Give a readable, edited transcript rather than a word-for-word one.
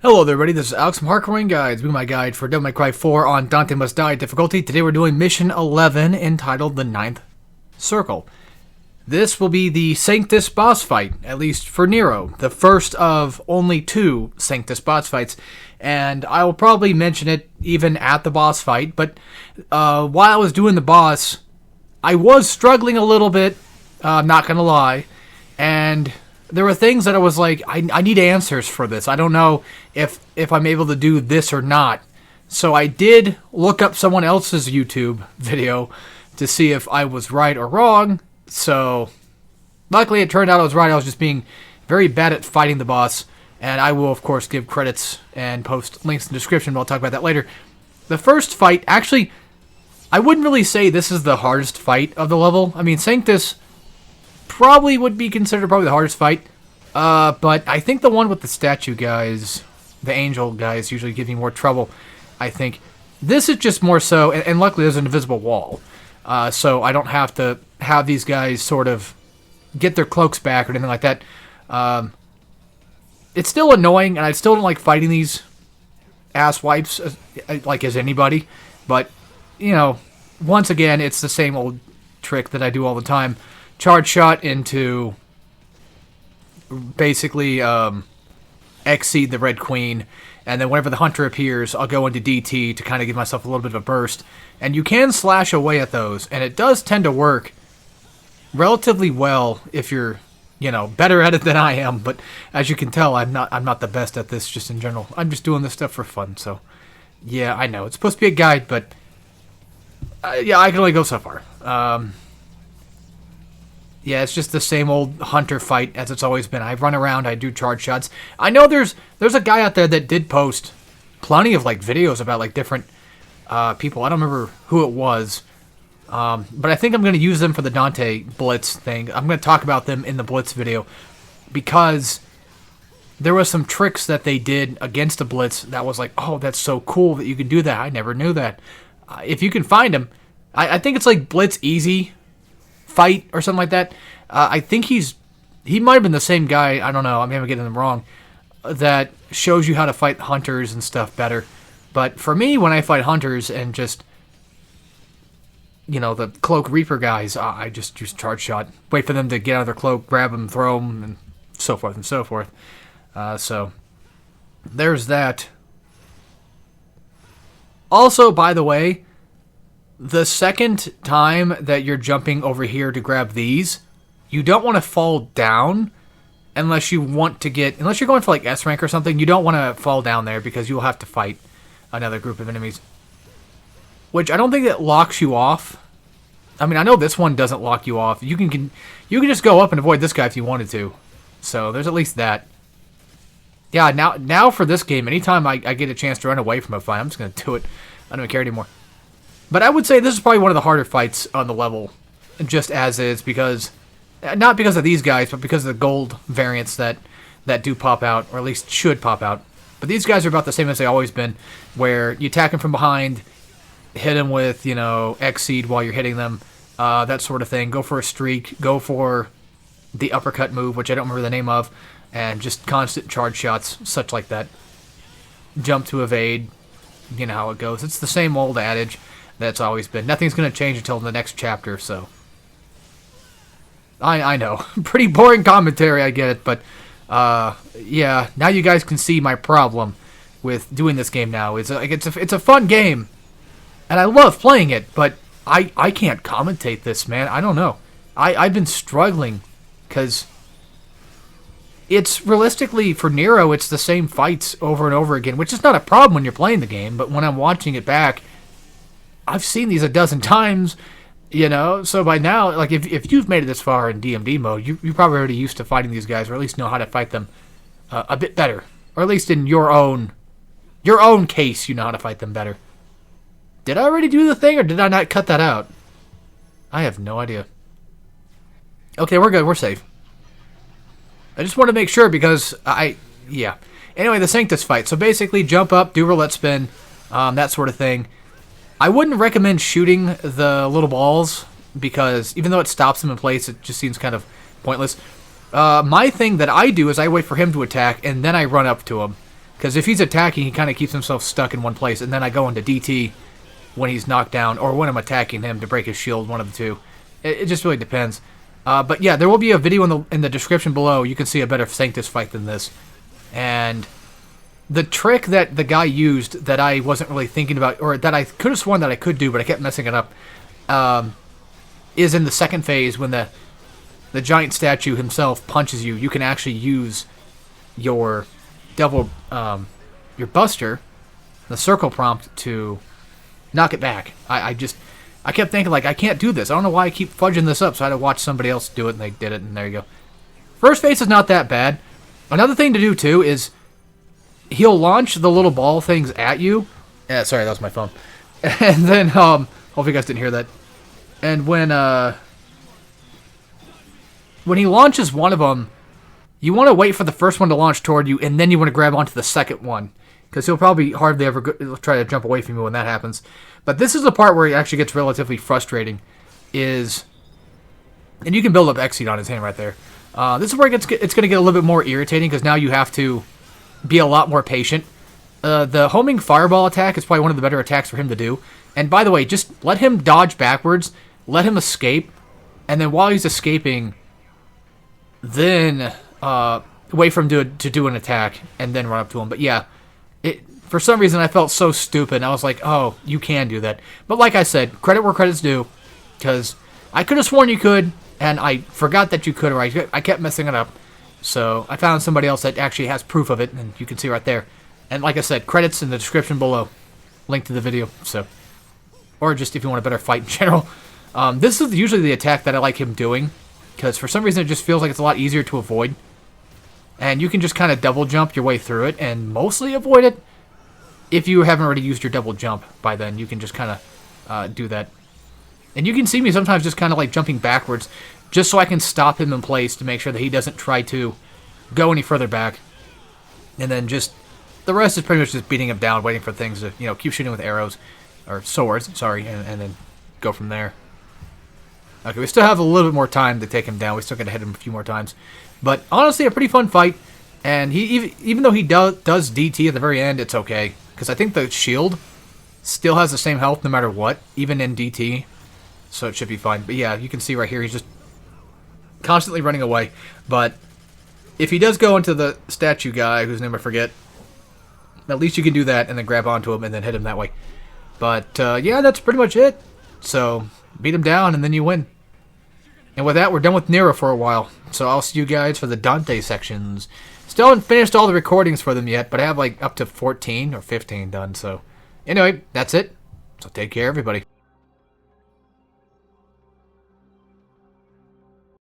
Hello there, everybody. This is Alex from Hardcore Guides. Be my guide for Devil May Cry 4 on Dante Must Die difficulty. Today we're doing Mission 11 entitled The Ninth Circle. This will be the Sanctus boss fight, at least for Nero. The first of only two Sanctus boss fights. And I will probably mention it even at the boss fight. But while I was doing the boss, I was struggling a little bit. I'm not going to lie. And there were things that I was like, I need answers for this. I don't know if I'm able to do this or not. So I did look up someone else's YouTube video to see if I was right or wrong. So luckily it turned out I was right. I was just being very bad at fighting the boss. And I will, of course, give credits and post links in the description, but I'll talk about that later. The first fight, actually, I wouldn't really say this is the hardest fight of the level. I mean, Sanctus probably would be considered the hardest fight. But I think the one with the statue guys, the angel guys, usually give me more trouble, I think. This is just more so, and luckily there's an invisible wall. So I don't have to have these guys sort of get their cloaks back or anything like that. It's still annoying, and I still don't like fighting these ass wipes as anybody. But, you know, once again, it's the same old trick that I do all the time. Charge shot into basically exceed the Red Queen, and then whenever the hunter appears, I'll go into DT to kind of give myself a little bit of a burst. And you can slash away at those, and it does tend to work relatively well if you're, you know, better at it than I am. But as you can tell, I'm not the best at this just in general. I'm just doing this stuff for fun. So yeah, I know it's supposed to be a guide, but yeah, I can only go so far. Yeah, it's just the same old hunter fight as it's always been. I run around, I do charge shots. I know there's a guy out there that did post plenty of videos about different people. I don't remember who it was, but I think I'm going to use them for the Dante Blitz thing. I'm going to talk about them in the Blitz video because there was some tricks that they did against the Blitz that was like, oh, that's so cool that you can do that. I never knew that. If you can find them, I think it's like Blitz Easy Fight or something like that. I think he might have been the same guy. I don't know. I may be getting them wrong. That shows you how to fight hunters and stuff better. But for me, when I fight hunters and just, you know, the Cloak Reaper guys, I just use charge shot. Wait for them to get out of their cloak, grab them, throw them, and so forth and so forth. So there's that. Also, by the way, the second time that you're jumping over here to grab these, you don't want to fall down unless you want to unless you're going for S rank or something, you don't want to fall down there because you'll have to fight another group of enemies. Which I don't think that locks you off. I mean, I know this one doesn't lock you off. You can just go up and avoid this guy if you wanted to. So there's at least that. Yeah, now for this game, anytime I get a chance to run away from a fight, I'm just going to do it. I don't even care anymore. But I would say this is probably one of the harder fights on the level, just as is, because, not because of these guys, but because of the gold variants that do pop out, or at least should pop out. But these guys are about the same as they've always been, where you attack them from behind, hit them with, you know, X-Seed while you're hitting them, that sort of thing. Go for a streak, go for the uppercut move, which I don't remember the name of, and just constant charge shots, such like that. Jump to evade, you know how it goes. It's the same old adage that's always been. Nothing's going to change until the next chapter, so. I know. Pretty boring commentary, I get it, but yeah, now you guys can see my problem with doing this game now. It's a fun game, and I love playing it, but I can't commentate this, man. I don't know. I've been struggling, because it's realistically, for Nero, it's the same fights over and over again, which is not a problem when you're playing the game, but when I'm watching it back, I've seen these a dozen times, you know, so by now, if you've made it this far in DMD mode, you're probably already used to fighting these guys, or at least know how to fight them a bit better, or at least in your own case, you know how to fight them better. Did I already do the thing, or did I not cut that out? I have no idea. Okay, we're good, we're safe. I just want to make sure because yeah. Anyway, the Sanctus fight. So basically, jump up, do roulette spin, that sort of thing. I wouldn't recommend shooting the little balls because even though it stops them in place, it just seems kind of pointless. My thing that I do is I wait for him to attack, and then I run up to him. Because if he's attacking, he kind of keeps himself stuck in one place, and then I go into DT when he's knocked down, or when I'm attacking him to break his shield, one of the two. It just really depends. But yeah, there will be a video in the description below. You can see a better Sanctus fight than this. And the trick that the guy used that I wasn't really thinking about, or that I could have sworn that I could do, but I kept messing it up, is in the second phase when the giant statue himself punches you. You can actually use your your buster, the circle prompt, to knock it back. I kept thinking, like, I can't do this. I don't know why I keep fudging this up, so I had to watch somebody else do it, and they did it, and there you go. First phase is not that bad. Another thing to do, too, is he'll launch the little ball things at you. Yeah, sorry, that was my phone. And then, hope you guys didn't hear that. And when he launches one of them, you want to wait for the first one to launch toward you, and then you want to grab onto the second one. Because he'll probably hardly ever try to jump away from you when that happens. But this is the part where it actually gets relatively frustrating. And you can build up Exceed on his hand right there. This is where it's going to get a little bit more irritating, because now you have to be a lot more patient. The homing fireball attack is probably one of the better attacks for him to do. And by the way, just let him dodge backwards, let him escape, and then while he's escaping, then wait for him to do an attack, and then run up to him. But yeah, for some reason I felt so stupid. I was like, oh, you can do that. But like I said, credit where credit's due, because I could have sworn you could, and I forgot that you could, or I kept messing it up. So I found somebody else that actually has proof of it, and you can see right there. And like I said, credits in the description below. Link to the video. So, or just if you want a better fight in general. This is usually the attack that I like him doing, because for some reason it just feels like it's a lot easier to avoid. And you can just kind of double jump your way through it and mostly avoid it. If you haven't already used your double jump by then, you can just kind of do that. And you can see me sometimes just kind of like jumping backwards, just so I can stop him in place to make sure that he doesn't try to go any further back. And then just, the rest is pretty much just beating him down, waiting for things to, keep shooting with arrows, or swords, sorry, and then go from there. Okay, we still have a little bit more time to take him down. We still got to hit him a few more times. But honestly, a pretty fun fight. And he even though he does DT at the very end, it's okay. Because I think the shield still has the same health no matter what, even in DT. So it should be fine. But yeah, you can see right here, he's just constantly running away. But if he does go into the statue guy, whose name I forget, at least you can do that and then grab onto him and then hit him that way. But yeah, that's pretty much it. So beat him down and then you win. And with that, we're done with Nero for a while. So I'll see you guys for the Dante sections. Still haven't finished all the recordings for them yet, but I have like up to 14 or 15 done. So anyway, that's it. So take care, everybody.